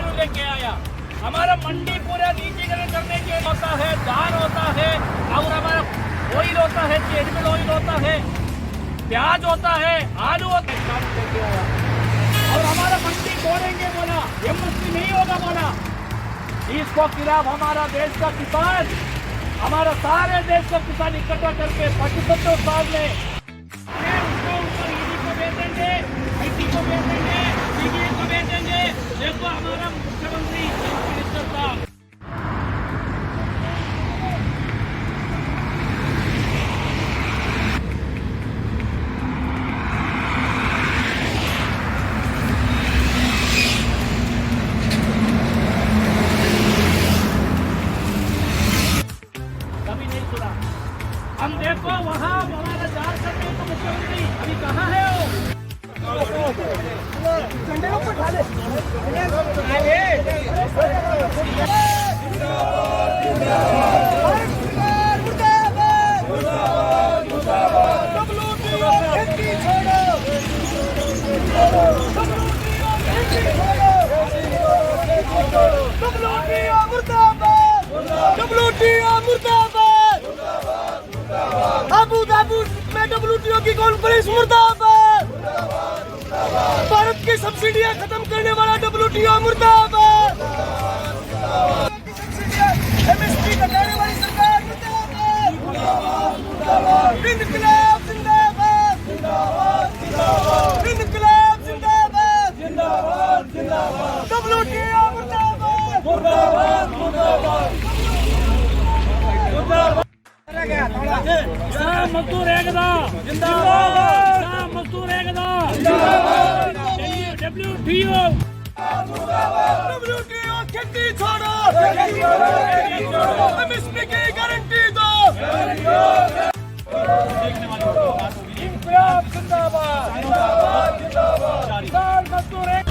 कानून लेके आया। हमारा मंडी पूरा निजीकरण करने के होता है, दाल होता है और हमारा ऑयल होता है, एनिमल ऑयल होता है, प्याज होता है, आलू होता है, कानून लेके आया। और हमारा मंडी तोड़ेंगे बोला, एमएसपी नहीं होगा बोला। इसको खिलाफ हमारा देश का किसान, हमारा सारे देश का किसान इकट्ठा करके 75 साल में उसको ऊपर ईडी को बेचेंगे, आईटी को बेचेंगे, सीबीआई को बेचेंगे। देखो हमारा मुख्यमंत्री मिनिस्टर साहब कभी नहीं सुना। हम देखो वहाँ हमारा झारखंड में तो मुख्यमंत्री अभी कहाँ है वो? WTO की कॉन्फ्रेंस मुर्दाबाद। भारत की सब्सिडियां खत्म करने वाला WTO मुर्दाबाद। MSP घटाने वाली सरकार मुर्दाबाद। इनकलाब जिंदाबाद, इनकलाब जिंदाबाद, WTO मुर्दाबाद। मजदूर एकता जिंदाबाद, मजदूर एकता जिंदाबाद। WTO खेती छोड़ो, MSP की गारंटी दो। इंकलाब जिंदाबाद, किसान मजदूर एक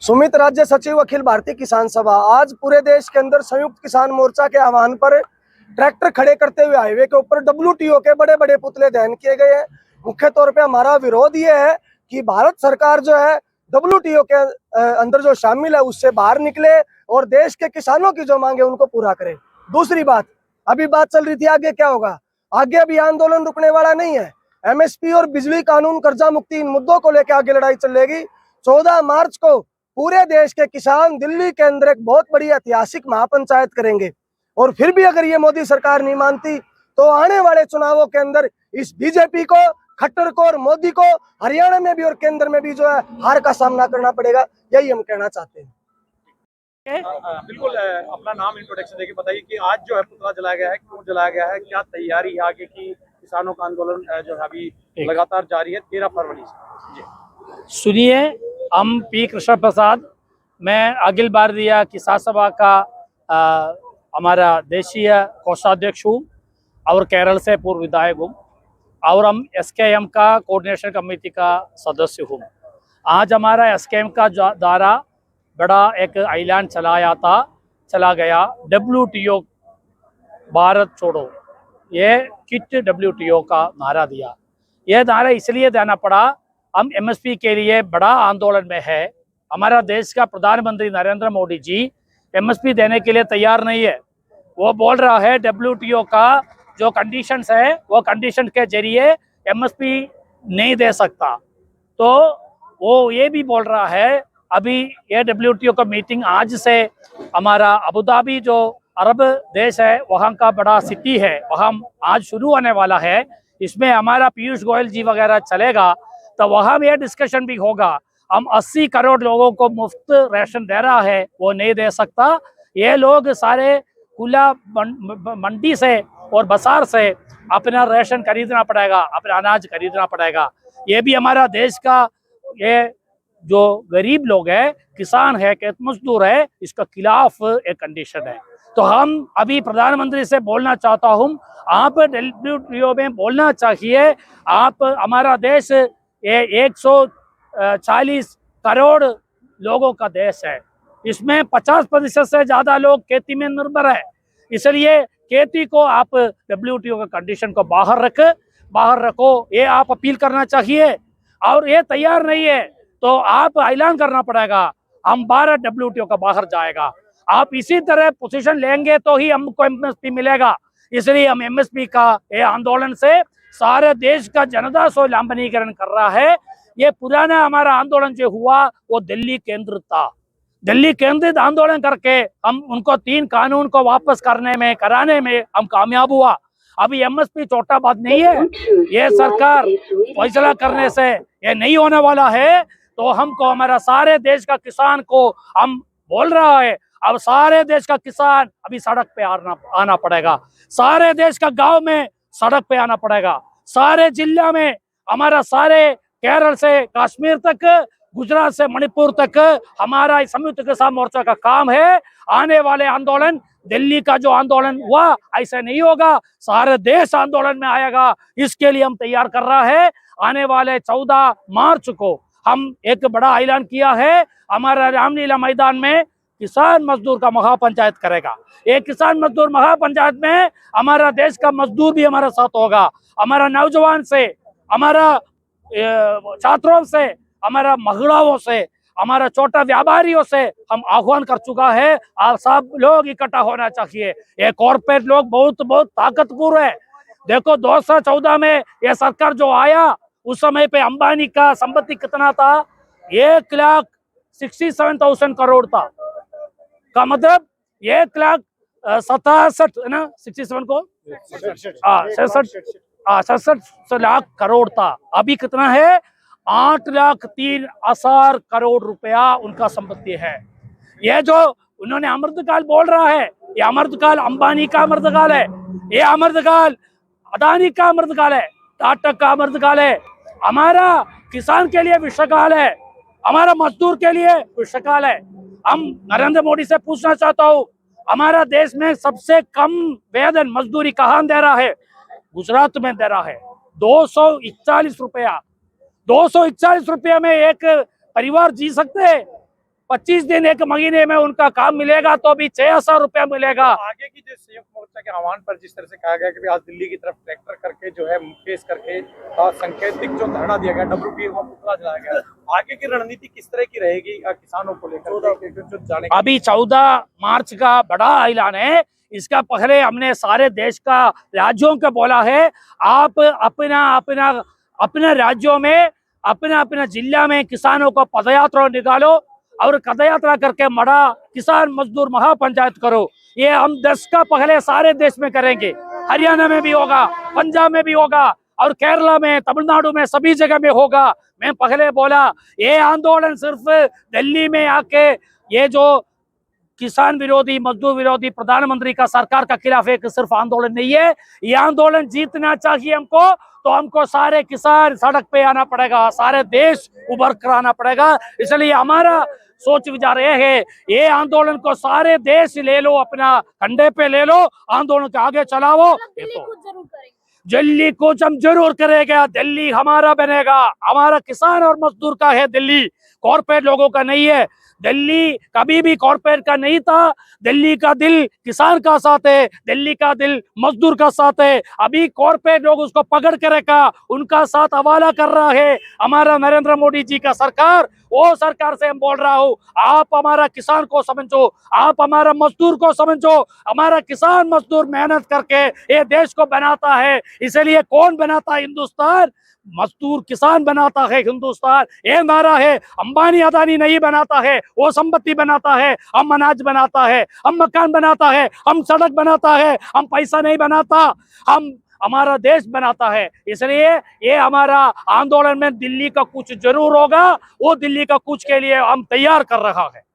सुमित राज्य सचिव अखिल भारतीय किसान सभा आज पूरे देश के अंदर संयुक्त किसान मोर्चा के आह्वान पर ट्रैक्टर खड़े करते हुए हाईवे के ऊपर WTO के बड़े बड़े पुतले दहन किए गए हैं। मुख्य तौर पे हमारा विरोध ये है कि भारत सरकार जो है WTO के अंदर जो शामिल है उससे बाहर निकले और देश के किसानों की जो मांगे उनको पूरा करे। दूसरी बात, अभी बात चल रही थी आगे क्या होगा, आगे अभी आंदोलन रुकने वाला नहीं है। MSP और बिजली कानून, कर्जा मुक्ति, इन मुद्दों को लेकर आगे लड़ाई चलेगी। 14 मार्च को पूरे देश के किसान दिल्ली के अंदर एक बहुत बड़ी ऐतिहासिक महापंचायत करेंगे और फिर भी अगर ये मोदी सरकार नहीं मानती तो आने वाले चुनावों के अंदर इस बीजेपी को, खट्टर को और मोदी को हरियाणा में भी और केंद्र में भी जो है हार का सामना करना पड़ेगा। यही हम कहना चाहते हैं। बिल्कुल, अपना नाम इंट्रोडक्शन देके बताइए कि आज जो है पुतला जलाया गया है, क्यों जलाया गया है, क्या तैयारी है आगे की? किसानों का आंदोलन जो है अभी लगातार जारी है 13 फरवरी से। सुनिए, हम पी कृष्ण प्रसाद, मैं अखिल भारतीय किसान सभा का हमारा देशीय कोषाध्यक्ष हूँ और केरल से पूर्व विधायक हूँ और हम SKM का कोऑर्डिनेशन कमेटी का सदस्य हूँ। आज हमारा SKM का द्वारा बड़ा एक ऐलान चला गया WTO भारत छोड़ो, ये किट WTO का नारा दिया। यह नारा इसलिए देना पड़ा, हम MSP के लिए बड़ा आंदोलन में है। हमारा देश का प्रधानमंत्री नरेंद्र मोदी जी MSP देने के लिए तैयार नहीं है। वो बोल रहा है WTO का जो कंडीशंस है वो कंडीशन के जरिए एमएसपी नहीं दे सकता। तो वो ये भी बोल रहा है, अभी AWTO का मीटिंग आज से हमारा अबू धाबी जो अरब देश है वहाँ का बड़ा सिटी है, वहाँ आज शुरू होने वाला है। इसमें हमारा पीयूष गोयल जी वगैरह चलेगा, तो वहाँ भी ये डिस्कशन भी होगा। हम 80 करोड़ लोगों को मुफ्त राशन दे रहा है, वो नहीं दे सकता। ये लोग सारे खुला मंडी से और बाजार से अपना राशन खरीदना पड़ेगा, अपना अनाज खरीदना पड़ेगा। ये भी हमारा देश का, ये जो गरीब लोग है, किसान है, खेत मजदूर है, इसका खिलाफ एक कंडीशन है। तो हम अभी प्रधानमंत्री से बोलना चाहता हूँ, आप WTO में बोलना चाहिए, आप हमारा देश ये 140 करोड़ लोगों का देश है, इसमें 50% से ज्यादा लोग खेती में निर्भर है। इसलिए खेती को आप WTO का कंडीशन को बाहर रखो, ये आप अपील करना चाहिए। और ये तैयार नहीं है तो आप ऐलान करना पड़ेगा, हम 12 WTO का बाहर जाएगा। आप इसी तरह पोजीशन लेंगे तो ही हमको MSP मिलेगा। इसलिए हम MSP का ये आंदोलन से सारे देश का जनता स्वावलंबनीकरण कर रहा है। ये पुराना हमारा आंदोलन जो हुआ वो दिल्ली केंद्रित था, दिल्ली केंद्रित आंदोलन करके हम उनको 3 कानून को वापस कराने में हम कामयाब हुआ। अभी MSP छोटा बात नहीं है, ये सरकार फैसला करने से ये नहीं होने वाला है। तो हमको हमारा सारे देश का किसान को हम बोल रहा है, अब सारे देश का किसान अभी सड़क पे आना पड़ेगा, सारे देश का गांव में सड़क पे आना पड़ेगा, सारे जिला में हमारा, सारे केरल से कश्मीर तक, गुजरात से मणिपुर तक हमारा संयुक्त किसान मोर्चा का काम है। आने वाले आंदोलन, दिल्ली का जो आंदोलन हुआ ऐसा नहीं होगा, सारे देश आंदोलन में आएगा। इसके लिए हम तैयार कर रहा है। आने वाले 14 मार्च को हम एक बड़ा ऐलान किया है, हमारा रामलीला मैदान में किसान मजदूर का महापंचायत करेगा। एक किसान मजदूर महापंचायत में हमारा देश का मजदूर भी हमारे साथ होगा, हमारा नौजवान से, हमारा छात्रों से, हमारा महिलाओं से, हमारा छोटा व्यापारियों से हम आह्वान कर चुका है। आप सब लोग इकट्ठा होना चाहिए। ये कॉर्पोरेट लोग बहुत ताकतवर है। देखो 2014 में ये सरकार जो आया उस समय पे अंबानी का संपत्ति कितना था, 1,67,000 करोड़ था, का मतलब 1,67 है ना, 67 को 67 लाख करोड़ था। अभी कितना है, 8,03,000 करोड़ रुपया उनका संपत्ति है। ये जो उन्होंने अमृतकाल बोल रहा है, ये अमृतकाल अंबानी का अमृतकाल है, ये अमृतकाल अदानी का अमृतकाल है, टाटा का अमृतकाल है। हमारा किसान के लिए विश्वकाल है, हमारा मजदूर के लिए विश्वकाल है। हम नरेंद्र मोदी से पूछना चाहता हूँ, हमारा देश में सबसे कम वेतन मजदूरी कहाँ दे रहा है, गुजरात में दे रहा है, 241 रुपया। 241 रुपये में एक परिवार जी सकते हैं। 25 दिन एक महीने में उनका काम मिलेगा तो भी 6,000 रुपया मिलेगा। आगे की जो संयुक्त मोर्चा के आह्वान पर जिस तरह से कहा गया कि आज दिल्ली की तरफ ट्रैक्टर करके जो है फेस करके संकेतिक जो धरना दिया गया, WTO को पुतला जलाया गया, आगे की रणनीति किस तरह की रहेगी किसानों को लेकर जो जाने? अभी 14 मार्च का बड़ा ऐलान है। इसका पहले हमने सारे देश का राज्यों को बोला है, आप अपने राज्यों में, अपना जिला में किसानों को पदयात्रा निकालो और पदयात्रा करके बड़ा किसान मजदूर महापंचायत करो। ये हम 10 का पहले सारे देश में करेंगे, हरियाणा में भी होगा, पंजाब में भी होगा और केरला में, तमिलनाडु में, सभी जगह में होगा। मैं पहले बोला, ये आंदोलन सिर्फ दिल्ली में आके ये जो किसान विरोधी, मजदूर विरोधी प्रधानमंत्री का सरकार का खिलाफ एक सिर्फ आंदोलन नहीं है। ये आंदोलन जीतना चाहिए हमको, तो हमको सारे किसान सड़क पे आना पड़ेगा, सारे देश उभर कर आना पड़ेगा। इसलिए हमारा सोच विचार ये है, ये आंदोलन को सारे देश ले लो, अपना कंधे पे ले लो, आंदोलन के आगे चलाओ। दिल्ली कुछ हम जरूर करेगा, दिल्ली हमारा बनेगा, हमारा किसान और मजदूर का है दिल्ली, कॉर्पोरेट लोगों का नहीं है। दिल्ली कभी भी कॉर्पोरेट का नहीं था। दिल्ली का दिल किसान का साथ है, दिल्ली का दिल मजदूर का साथ है। अभी कॉर्पोरेट लोग उसको पकड़ के रखा, उनका साथ हवाला कर रहा है हमारा नरेंद्र मोदी जी का सरकार। वो सरकार से हम बोल रहा हूँ, आप हमारा किसान को समझो, आप हमारा मजदूर को समझो। हमारा किसान मजदूर मेहनत करके ये देश को बनाता है। इसलिए कौन बनाता है हिंदुस्तान? मजदूर किसान बनाता है हिंदुस्तान। ये नारा है। अंबानी अदानी नहीं बनाता है, वो संपत्ति बनाता है। हम अनाज बनाता है, हम मकान बनाता है, हम सड़क बनाता है, हम पैसा नहीं बनाता, हम हमारा देश बनाता है। इसलिए ये हमारा आंदोलन में दिल्ली का कुछ जरूर होगा, वो दिल्ली का कुछ के लिए हम तैयार कर रहा है।